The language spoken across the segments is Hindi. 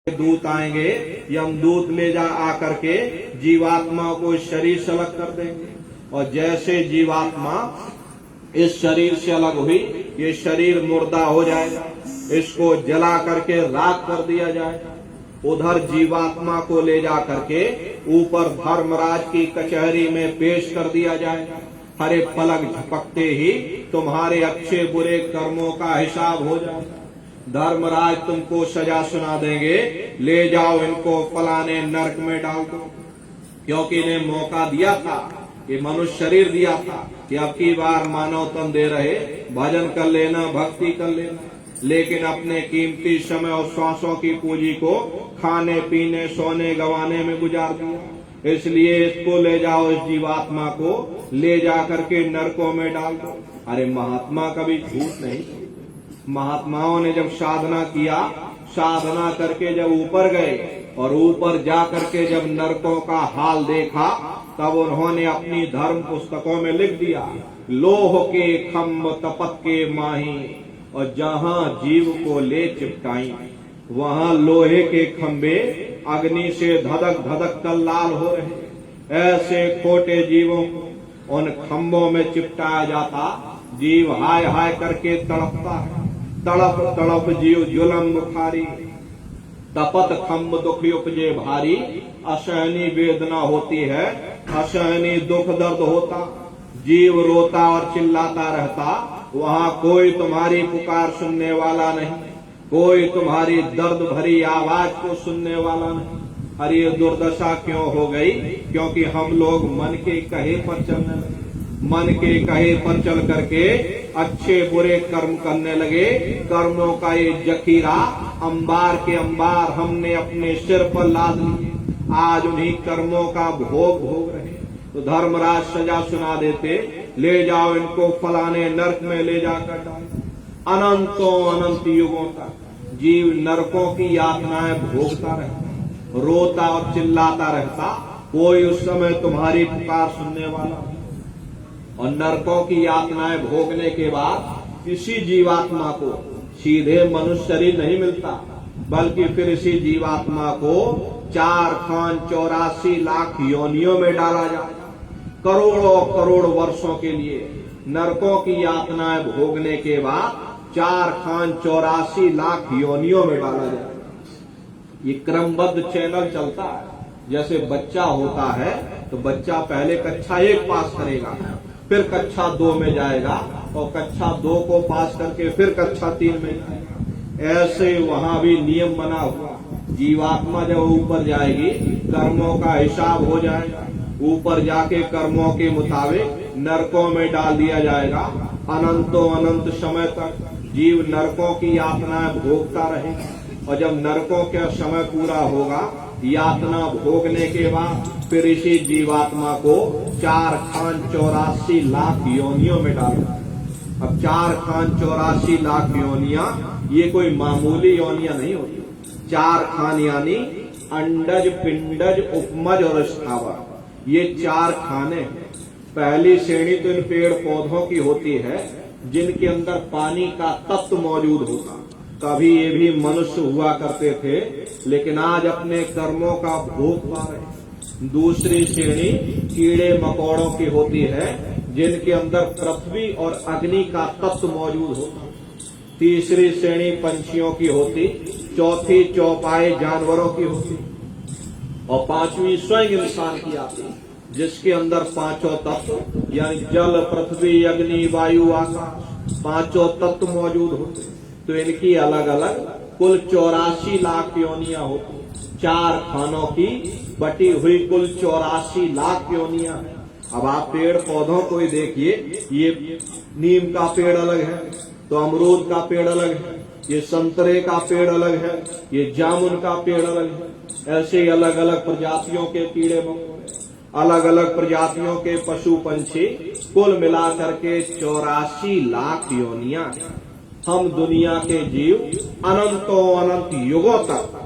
दूत आएंगे, यमदूत ले जा आकर के जीवात्मा को इस शरीर से अलग कर देंगे। और जैसे जीवात्मा इस शरीर से अलग हुई, ये शरीर मुर्दा हो जाएगा, इसको जला करके राख कर दिया जाएगा। उधर जीवात्मा को ले जा करके ऊपर धर्मराज की कचहरी में पेश कर दिया जाएगा। हरे पलक झपकते ही तुम्हारे अच्छे बुरे कर्मों का हिसाब हो जाएगा। धर्मराज तुमको सजा सुना देंगे, ले जाओ इनको फलाने नरक में डाल दो, क्योंकि इन्हें मौका दिया था, ये मनुष्य शरीर दिया था कि अब की बार मानव तन दे रहे, भजन कर लेना, भक्ति कर लेना, लेकिन अपने कीमती समय और श्वासों की पूंजी को खाने पीने सोने गंवाने में गुजार दिया। इसलिए इसको ले जाओ, इस जीवात्मा को ले जा करके नरकों में डाल दो। अरे महात्मा कभी झूठ नहीं। महात्माओं ने जब साधना किया, साधना करके जब ऊपर गए और ऊपर जा करके जब नरकों का हाल देखा, तब उन्होंने अपनी धर्म पुस्तकों में लिख दिया, लोह के खम्भ तपत के माही, और जहां जीव को ले चिपकाई वहां लोहे के खंबे अग्नि से धधक धधक कर लाल हो रहे। ऐसे खोटे जीवों को उन खंभों में चिपटाया जाता, जीव हाय हाय करके तड़पता है। तड़प तड़प जीव जुलम बुखारी, तपत खम्भ दुख उपजे भारी, असहनी वेदना होती है, असहनी दुख दर्द होता, जीव रोता और चिल्लाता रहता। वहां कोई तुम्हारी पुकार सुनने वाला नहीं, कोई तुम्हारी दर्द भरी आवाज को सुनने वाला नहीं। अरे ये दुर्दशा क्यों हो गई? क्योंकि हम लोग मन के कहे पर चलने लगे, मन के कहे पर चल करके अच्छे बुरे कर्म करने लगे। कर्मों का ये जखीरा अंबार के अंबार हमने अपने सिर पर लाद लिए, आज उन्हीं कर्मों का भोग भोग रहे। तो धर्मराज सजा सुना देते, ले जाओ इनको फलाने नरक में ले जाकर डालो। अनंतों अनंत युगों तक जीव नरकों की यातनाएं भोगता रहता, रोता और चिल्लाता रहता, कोई उस समय तुम्हारी पुकार सुनने वाला नहीं। और नरकों की यातनाएं भोगने के बाद किसी जीवात्मा को सीधे मनुष्य शरीर नहीं मिलता, बल्कि फिर इसी जीवात्मा को 4 खान 84 लाख योनियों में डाला जाए। करोड़ों करोड़ वर्षों के लिए नरकों की यातनाएं भोगने के बाद 4 खान 84 लाख योनियों में डाला जाए। ये क्रमबद्ध चैनल चलता है। जैसे बच्चा होता है तो बच्चा पहले कक्षा 1 पास करेगा, फिर कक्षा 2 में जाएगा, और कक्षा 2 को पास करके फिर कक्षा 3 में जाएगा। ऐसे वहां भी नियम बना हुआ, जीवात्मा जब ऊपर जाएगी कर्मों का हिसाब हो जाएगा, ऊपर जाके कर्मों के मुताबिक नरकों में डाल दिया जाएगा। अनंतों अनंत समय तक जीव नरकों की यातनाएं भोगता रहेगा, और जब नरकों का समय पूरा होगा, यातना भोगने के बाद फिर इसी जीवात्मा को 4 खान 84 लाख योनियों में डालना। अब 4 खान 84 लाख योनियां ये कोई मामूली योनियां नहीं होती। 4 खान यानी अंडज, पिंडज, उपमज और स्थावर, ये 4 खाने हैं। पहली श्रेणी तो इन पेड़ पौधों की होती है जिनके अंदर पानी का तत्व मौजूद होता। कभी ये भी मनुष्य हुआ करते थे, लेकिन आज अपने कर्मों का भोग पा रहे। दूसरी श्रेणी कीड़े मकोड़ों की होती है जिनके अंदर पृथ्वी और अग्नि का तत्व मौजूद होता। तीसरी श्रेणी पंछियों की होती, चौथी चौपाए जानवरों की होती, और 5वीं स्वयं इंसान की आती, जिसके अंदर 5 तत्व यानी जल, पृथ्वी, अग्नि, वायु, आकाश, 5 तत्व मौजूद होते। तो इनकी अलग अलग कुल 84 लाख योनियां होती। 4 खानों की बटी हुई कुल 84 लाख योनियां हैं। अब आप पेड़ पौधों को ही देखिए, ये नीम का पेड़ अलग है, तो अमरूद का पेड़ अलग है, ये संतरे का पेड़ अलग है, ये जामुन का पेड़ अलग है। ऐसे ही अलग अलग प्रजातियों के कीड़े मकोड़े, अलग अलग प्रजातियों के पशु पंछी, कुल मिलाकर के 84 लाख योनियां। हम दुनिया के जीव अनंतों अनंत युगों तक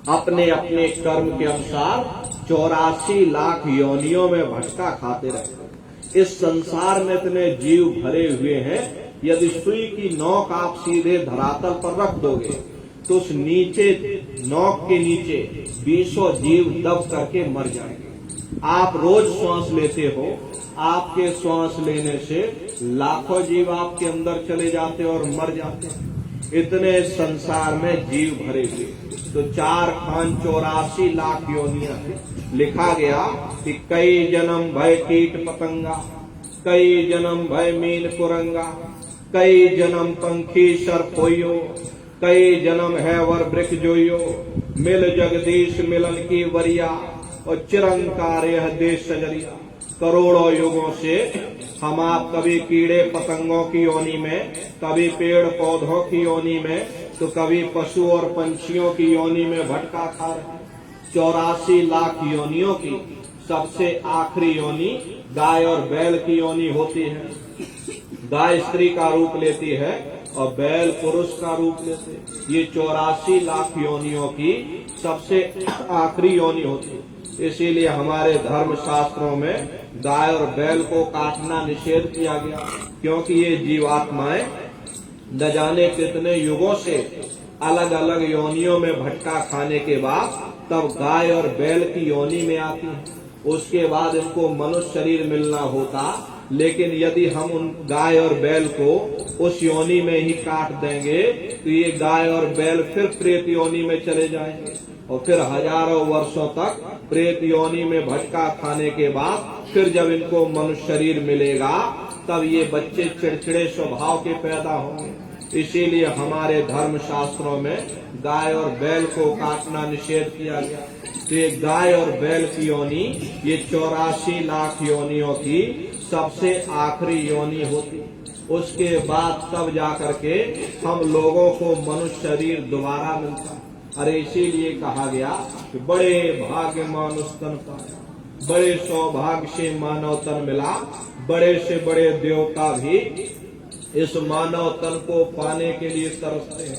अपने अपने कर्म के अनुसार 84 लाख योनियों में भटका खाते रहते। इस संसार में इतने जीव भरे हुए हैं, यदि सुई की नोक आप सीधे धरातल पर रख दोगे तो उस नीचे नोक के नीचे 20 जीव दब करके मर जाएंगे। आप रोज श्वास लेते हो, आपके श्वास लेने से लाखों जीव आपके अंदर चले जाते और मर जाते हैं। इतने संसार में जीव भरे हुए, तो 4 खान 84 लाख योनियां हैं। लिखा गया कि कई जन्म भय कीट पतंगा, कई जन्म भय मीन कुरंगा, कई जन्म पंखी सरपोयो, कई जन्म है वर वृक्ष जोयो, मिल जगदीश मिलन की वरिया और चिरंकार यह देश सजरिया। करोड़ों युगों से हम आप कभी कीड़े पतंगों की योनि में, कभी पेड़ पौधों की योनि में, तो कभी पशु और पंछियों की योनि में भटका खा रहे। 84 लाख योनियों की सबसे आखिरी योनि गाय और बैल की योनि होती है। गाय स्त्री का रूप लेती है और बैल पुरुष का रूप लेते हैं। ये 84 लाख योनियों की सबसे आखिरी योनि होती है। इसीलिए हमारे धर्म शास्त्रों में गाय और बैल को काटना निषेध किया गया, क्योंकि ये जीवात्माएं न जाने कितने युगों से अलग अलग योनियों में भटका खाने के बाद तब गाय और बैल की योनि में आती है। उसके बाद इनको मनुष्य शरीर मिलना होता, लेकिन यदि हम उन गाय और बैल को उस योनि में ही काट देंगे तो ये गाय और बैल फिर प्रेत योनि में चले जाएंगे और फिर हजारों वर्षों तक प्रेत योनि में भटका खाने के बाद फिर जब इनको मनुष्य शरीर मिलेगा तब ये बच्चे चिड़चिड़े स्वभाव के पैदा होंगे। इसीलिए हमारे धर्म शास्त्रों में गाय और बैल को काटना निषेध किया गया। तो ये गाय और बैल की योनि ये 84 लाख योनियों की सबसे आखिरी योनि होती। उसके बाद तब जाकर के हम लोगों को मनुष्य शरीर दोबारा मिलता। अरे इसीलिए कहा गया कि बड़े भाग्य मानुष तन पाया, बड़े सौभाग्य से मानव तन मिला, बड़े से बड़े देवता भी इस मानव तन को पाने के लिए तरसते हैं,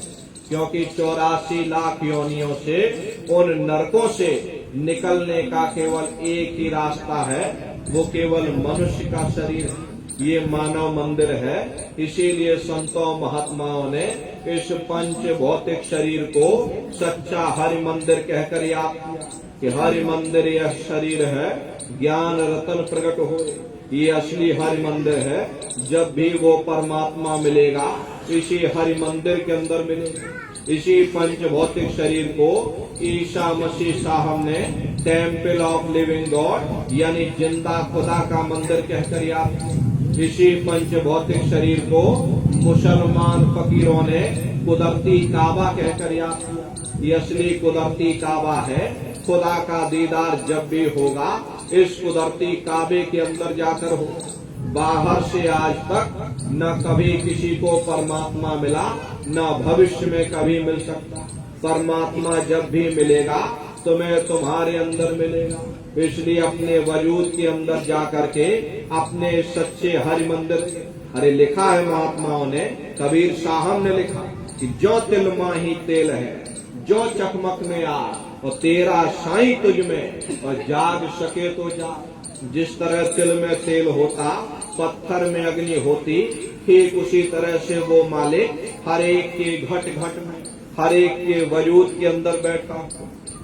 क्योंकि 84 लाख योनियों से उन नरकों से निकलने का केवल एक ही रास्ता है, वो केवल मनुष्य का शरीर है। ये मानव मंदिर है। इसीलिए संतों महात्माओं ने इस पंच भौतिक शरीर को सच्चा हरि मंदिर कहकर याद किया कि हरि मंदिर यह शरीर है, ज्ञान रतन प्रकट हो। ये असली हरि मंदिर है। जब भी वो परमात्मा मिलेगा इसी हरि मंदिर के अंदर मिलेगा। इसी पंच भौतिक शरीर को ईसा मसीह साहब ने टेम्पल ऑफ लिविंग गॉड यानी जिंदा खुदा का मंदिर कहकर याद किया। इसी पंच भौतिक शरीर को मुसलमान फकीरों ने कुदरती काबा कहकर याद किया। ये असली कुदरती काबा है। खुदा का दीदार जब भी होगा इस कुदरती काबे के अंदर जाकर हो। बाहर से आज तक न कभी किसी को परमात्मा मिला, न भविष्य में कभी मिल सकता। परमात्मा जब भी मिलेगा तुम्हें तुम्हारे अंदर मिलेगा। इसलिए अपने वजूद के अंदर जाकर के अपने सच्चे हरि मंदिर, अरे लिखा है महात्माओं ने, कबीर साहब ने लिखा कि जो तिल माही तेल है, जो चकमक में आ और तेरा साईं तुझ में और जाग सके तो जाग। जिस तरह तिल में तेल होता, पत्थर में अग्नि होती, ठीक उसी तरह से वो मालिक हर एक के घट घट में, हर एक के वजूद के अंदर बैठा।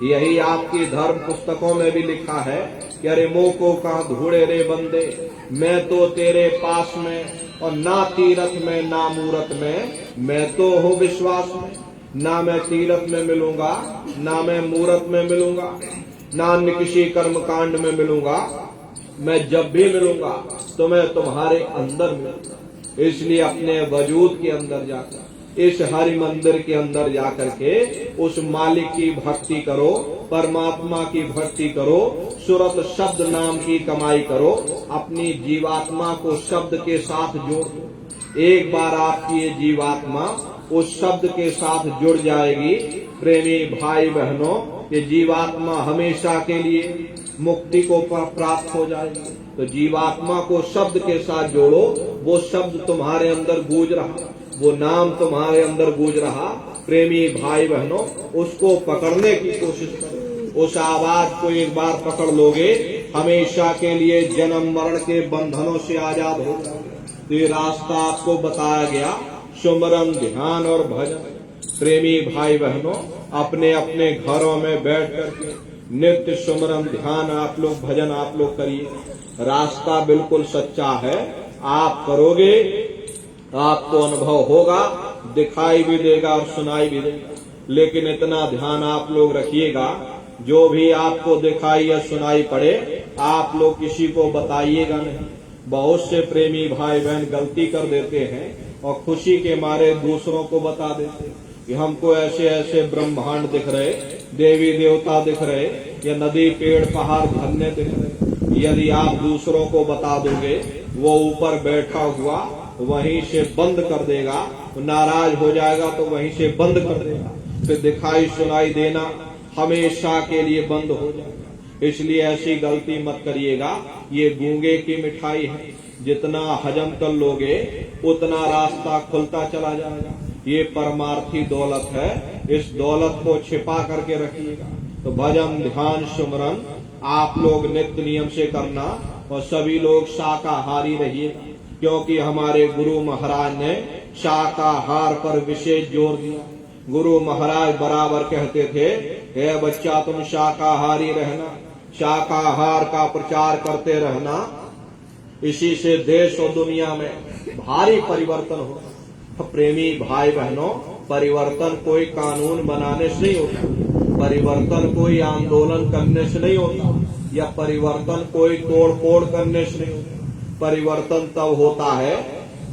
यही आपकी धर्म पुस्तकों में भी लिखा है कि अरे मोको का घोड़े रे बंदे, मैं तो तेरे पास में और ना तीरथ में ना मूरत में, मैं तो हूँ विश्वास में। ना मैं तीरथ में मिलूंगा, ना मैं मूरत में मिलूंगा, ना अन्य किसी कर्म कांड में मिलूंगा। मैं जब भी मिलूंगा तो मैं तुम्हारे अंदर मिलूंगा। इसलिए अपने वजूद के अंदर जाकर, इस हरि मंदिर के अंदर जाकर के उस मालिक की भक्ति करो, परमात्मा की भक्ति करो, सुरत शब्द नाम की कमाई करो, अपनी जीवात्मा को शब्द के साथ जोड़ दो। एक बार आपकी ये जीवात्मा उस शब्द के साथ जुड़ जाएगी, प्रेमी भाई बहनों, ये जीवात्मा हमेशा के लिए मुक्ति को प्राप्त हो जाएगी। तो जीवात्मा को शब्द के साथ जोड़ो, वो शब्द तुम्हारे अंदर गूंज रहा, वो नाम तुम्हारे अंदर गूंज रहा। प्रेमी भाई बहनों, उसको पकड़ने की कोशिश करो। उस आवाज को एक बार पकड़ लोगे, हमेशा के लिए जन्म मरण के बंधनों से आजाद हो जाओगे। तो ये रास्ता आपको बताया गया, सुमरन ध्यान और भजन। प्रेमी भाई बहनों, अपने अपने घरों में बैठ करके नित्य सुमरन ध्यान आप लोग भजन आप लोग करिए। रास्ता बिल्कुल सच्चा है, आप करोगे आपको अनुभव होगा, दिखाई भी देगा और सुनाई भी देगा। लेकिन इतना ध्यान आप लोग रखिएगा, जो भी आपको दिखाई या सुनाई पड़े आप लोग किसी को बताइएगा नहीं। बहुत से प्रेमी भाई बहन गलती कर देते हैं और खुशी के मारे दूसरों को बता देते हैं कि हमको ऐसे ऐसे ब्रह्मांड दिख रहे, देवी देवता दिख रहे, या नदी पेड़ पहाड़ झरने दिख रहे। यदि आप दूसरों को बता दोगे, वो ऊपर बैठा हुआ वहीं से बंद कर देगा, नाराज हो जाएगा तो वहीं से बंद कर देगा, फिर दिखाई सुनाई देना हमेशा के लिए बंद हो जाएगा। इसलिए ऐसी गलती मत करिएगा। ये गूंगे की मिठाई है, जितना हजम कर लोगे उतना रास्ता खुलता चला जाएगा। ये परमार्थी दौलत है, इस दौलत को छिपा करके रखिएगा। तो भजन ध्यान सुमरन आप लोग नित्य नियम से करना, और सभी लोग शाकाहारी रहिएगा, क्योंकि हमारे गुरु महाराज ने शाकाहार पर विशेष जोर दिया। गुरु महाराज बराबर कहते थे, हे बच्चा तुम शाकाहारी रहना, शाकाहार का प्रचार करते रहना, इसी से देश और दुनिया में भारी परिवर्तन होगा। प्रेमी भाई बहनों, परिवर्तन कोई कानून बनाने से नहीं होता, परिवर्तन कोई आंदोलन करने से नहीं होता, या परिवर्तन कोई तोड़ फोड़ करने से नहीं होता। परिवर्तन तब होता है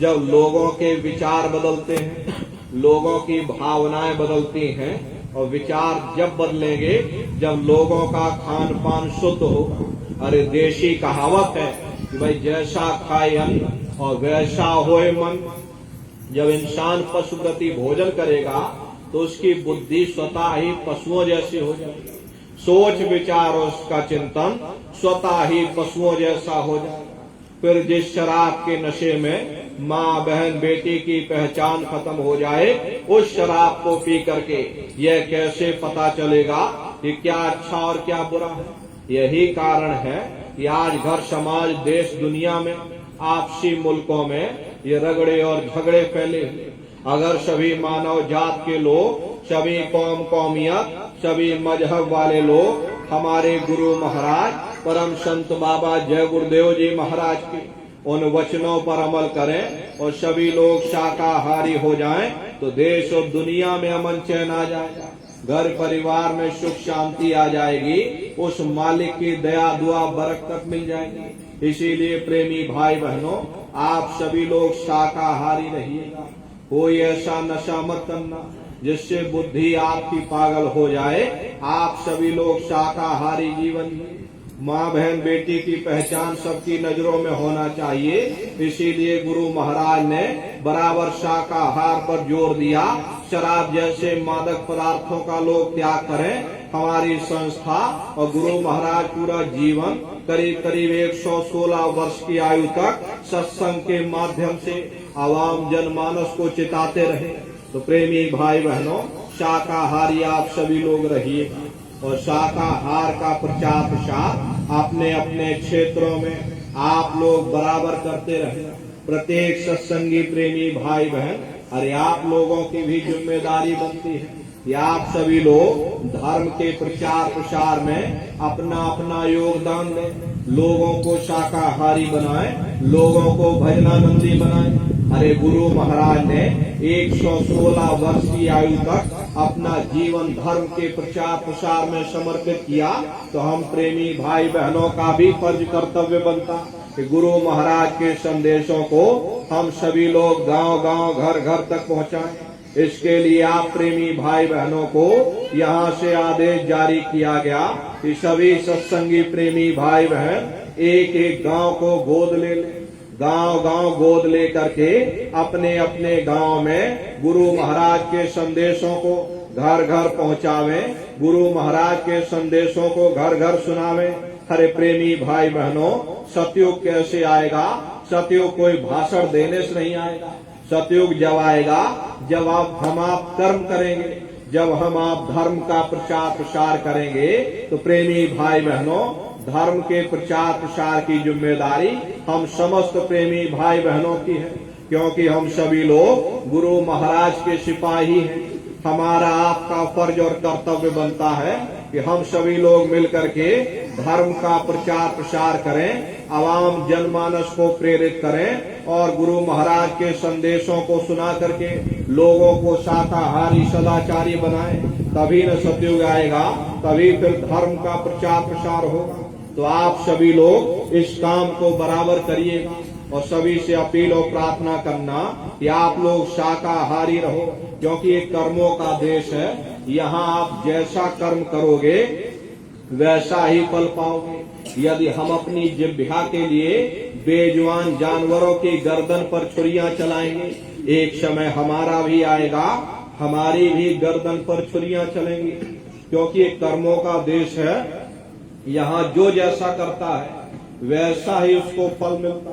जब लोगों के विचार बदलते हैं, लोगों की भावनाएं बदलती हैं, और विचार जब बदलेंगे जब लोगों का खान पान शुद्ध होगा। अरे देशी कहावत है कि भाई जैसा खाए अन्न और वैसा होए मन। जब इंसान पशु प्रति भोजन करेगा तो उसकी बुद्धि स्वतः ही पशुओं जैसी हो जाएगी, सोच विचार और उसका चिंतन स्वतः ही पशुओं जैसा हो जाएगा। फिर जिस शराब के नशे में माँ बहन बेटी की पहचान खत्म हो जाए, उस शराब को पी करके यह कैसे पता चलेगा कि क्या अच्छा और क्या बुरा है। यही कारण है कि आज घर समाज देश दुनिया में आपसी मुल्कों में ये रगड़े और झगड़े फैले हुए। अगर सभी मानव जात के लोग, सभी कौम कौमियत, सभी मजहब वाले लोग हमारे गुरु महाराज परम संत बाबा जय गुरुदेव जी महाराज के उन वचनों पर अमल करें और सभी लोग शाकाहारी हो जाएं, तो देश और दुनिया में अमन चैन आ जाएगा, घर परिवार में सुख शांति आ जाएगी, उस मालिक की दया दुआ बरकत मिल जाएगी। इसीलिए प्रेमी भाई बहनों, आप सभी लोग शाकाहारी रहिएगा। कोई ऐसा नशा मत करना जिससे बुद्धि आपकी पागल हो जाए। आप सभी लोग शाकाहारी जीवन जिए। माँ बहन बेटी की पहचान सबकी नजरों में होना चाहिए। इसीलिए गुरु महाराज ने बराबर शाकाहार पर जोर दिया। शराब जैसे मादक पदार्थों का लोग त्याग करें। हमारी संस्था और गुरु महाराज पूरा जीवन करीब करीब 116 वर्ष की आयु तक सत्संग के माध्यम से आवाम जनमानस को चिताते रहे। तो प्रेमी भाई बहनों, शाकाहारी आप सभी लोग रहिएगा, और शाकाहार का प्रचार प्रसार अपने अपने क्षेत्रों में आप लोग बराबर करते रहे। प्रत्येक सत्संगी प्रेमी भाई बहन, अरे आप लोगों की भी जिम्मेदारी बनती है कि आप सभी लोग धर्म के प्रचार प्रसार में अपना अपना योगदान दें, लोगों को शाकाहारी बनाएं, लोगों को भजनानंदी बनाएं। अरे गुरु महाराज ने 116 वर्ष की आयु तक अपना जीवन धर्म के प्रचार प्रसार में समर्पित किया। तो हम प्रेमी भाई बहनों का भी फर्ज कर्तव्य बनता कि गुरु महाराज के संदेशों को हम सभी लोग गांव गांव घर घर तक पहुंचाएं। इसके लिए आप प्रेमी भाई बहनों को यहाँ से आदेश जारी किया गया कि सभी सत्संगी प्रेमी भाई बहन एक एक गांव को गोद ले लें। गांव गांव गोद ले करके अपने अपने गांव में गुरु महाराज के संदेशों को घर घर पहुंचावें, गुरु महाराज के संदेशों को घर घर सुनावें। हरे प्रेमी भाई बहनों, सतयुग कैसे आएगा? सतयुग कोई भाषण देने से नहीं आएगा। सतयुग जब आएगा जब हम आप कर्म करेंगे, जब हम आप धर्म का प्रचार प्रसार करेंगे। तो प्रेमी भाई बहनों, धर्म के प्रचार प्रसार की जिम्मेदारी हम समस्त प्रेमी भाई बहनों की है, क्योंकि हम सभी लोग गुरु महाराज के सिपाही हैं। हमारा आपका फर्ज और कर्तव्य बनता है कि हम सभी लोग मिलकर के धर्म का प्रचार प्रसार करें, आवाम जनमानस को प्रेरित करें और गुरु महाराज के संदेशों को सुना करके लोगों को शाकाहारी सदाचारी बनाएं। तभी न सतयुग आएगा, तभी फिर धर्म का प्रचार प्रसार होगा। तो आप सभी लोग इस काम को बराबर करिएगा और सभी से अपील और प्रार्थना करना कि आप लोग शाकाहारी रहो, क्योंकि ये कर्मों का देश है। यहाँ आप जैसा कर्म करोगे वैसा ही फल पाओगे। यदि हम अपनी जिह्वा के लिए बेजुबान जानवरों की गर्दन पर छुरियां चलाएंगे, एक समय हमारा भी आएगा, हमारी भी गर्दन पर छुरियां चलेंगी, क्योंकि ये कर्मों का देश है। यहाँ जो जैसा करता है वैसा ही उसको फल मिलता।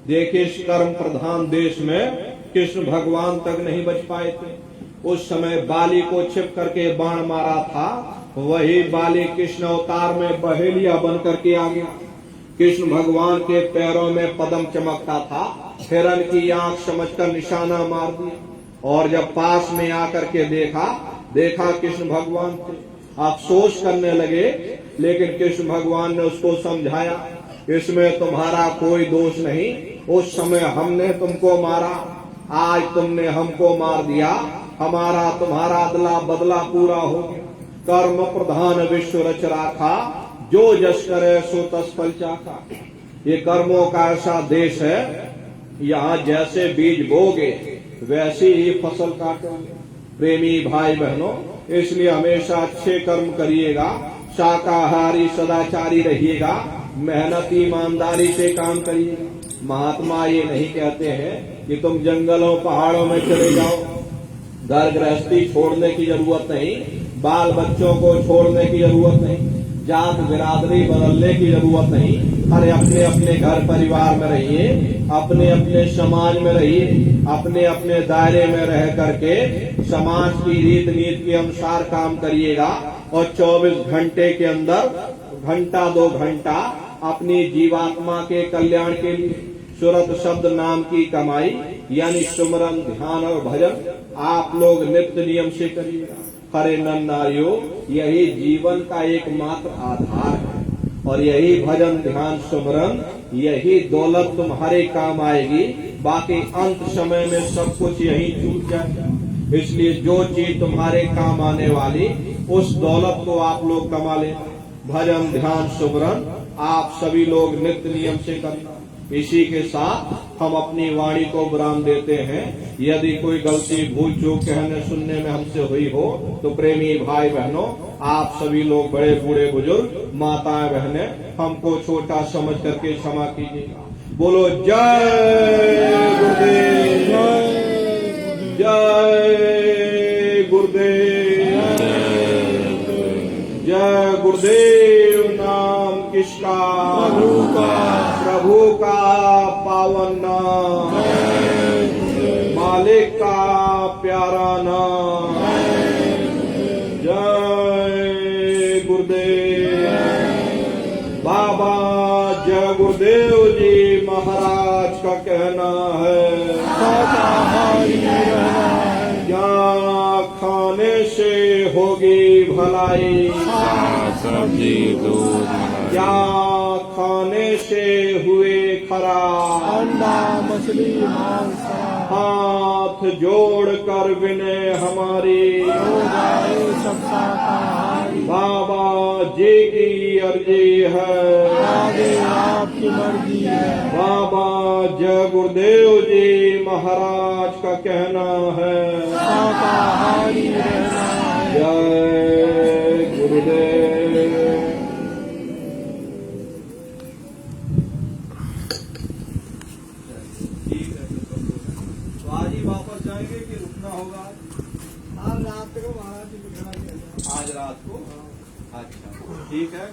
देखिए, इस कर्म प्रधान देश में कृष्ण भगवान तक नहीं बच पाए थे। उस समय बाली को छिप करके बाण मारा था, वही बाली कृष्ण अवतार में बहेलिया बन करके आ गया। कृष्ण भगवान के पैरों में पद्म चमकता था, हिरण की आंख समझकर निशाना मार दिया और जब पास में आकर के देखा कृष्ण भगवान थे। अफसोस करने लगे, लेकिन कृष्ण भगवान ने उसको समझाया, इसमें तुम्हारा कोई दोष नहीं। उस समय हमने तुमको मारा, आज तुमने हमको मार दिया, हमारा तुम्हारा अदला बदला पूरा हो गया। कर्म प्रधान विश्व रच राखा, जो जस करे सो तस फल चाखा। ये कर्मों का ऐसा देश है, यहाँ जैसे बीज बोगे वैसी ही फसल काटोगे। प्रेमी भाई बहनों, इसलिए हमेशा अच्छे कर्म करिएगा, शाकाहारी सदाचारी रहिएगा, मेहनत ईमानदारी से काम करिएगा। महात्मा ये नहीं कहते हैं कि तुम जंगलों पहाड़ों में चले जाओ, घर गृहस्थी छोड़ने की जरूरत नहीं, बाल बच्चों को छोड़ने की जरूरत नहीं, जात बिरादरी बदलने की जरूरत नहीं। अरे अपने अपने घर परिवार में रहिए, अपने अपने समाज में रहिए, अपने अपने दायरे में रह करके समाज की रीत नीति के अनुसार काम करिएगा और 24 घंटे के अंदर घंटा 2 घंटा अपनी जीवात्मा के कल्याण के लिए सुरत शब्द नाम की कमाई यानी सुमरन, ध्यान और भजन आप लोग नित्य नियम से करिएगा। हरे नर नारियों, यही जीवन का एकमात्र आधार है और यही भजन ध्यान सुमरन, यही दौलत तुम्हारे काम आएगी। बाकी अंत समय में सब कुछ यही छूट जाएगा। इसलिए जो चीज तुम्हारे काम आने वाली, उस दौलत को आप लोग कमा लेना। भजन ध्यान सुमरन आप सभी लोग नित्य नियम से करना। इसी के साथ हम अपनी वाणी को विराम देते हैं। यदि कोई गलती भूल चूक कहने सुनने में हमसे हुई हो तो प्रेमी भाई बहनों, आप सभी लोग बड़े बूढ़े बुजुर्ग माताएं बहनें हमको छोटा समझ करके क्षमा कीजिएगा। बोलो जय गुरुदेव, जय गुरुदेव, जय गुरुदेव। नाम किसका? प्रभु का, प्रभु का पावन नाम, मालिक का प्यारा नाम। जय गुरुदेव। बाबा जय गुरुदेव जी महाराज का कहना है, शाकाहारी रहना है, क्या खाने से होगी भलाई, सब्जी दूध क्या खाने से हुए खराब, अंडा मछली मांस हाथ जोड़ कर विनय हमारी, हो जाए सब शाकाहारी। बाबा जी की अर्जी है, आगे आपकी मर्जी है। बाबा जय गुरुदेव जी महाराज का कहना है, शाकाहारी रहना है। जय गुरुदेव। तो आज ही वापस जाएंगे कि रुकना होगा? आज रात को महाराज जी बिठाएंगे। आज रात को? अच्छा ठीक है।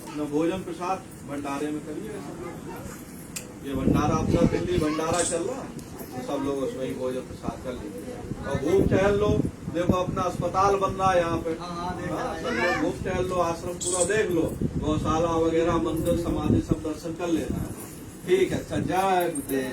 अपना भोजन प्रसाद भंडारे में करिए। ये भंडारा आपका दिल्ली भंडारा चल रहा है, तो सब लोग उसमें ही भोजन प्रसाद कर लीजिए और घूम टहल लो। देखो अपना अस्पताल बन रहा है यहाँ पे, सब लोग घूम टहल लो, आश्रम पूरा देख लो, गौशाला वगैरह, मंदिर समाधि सब दर्शन कर लेना है। ठीक है। अच्छा, जय गुरुदेव।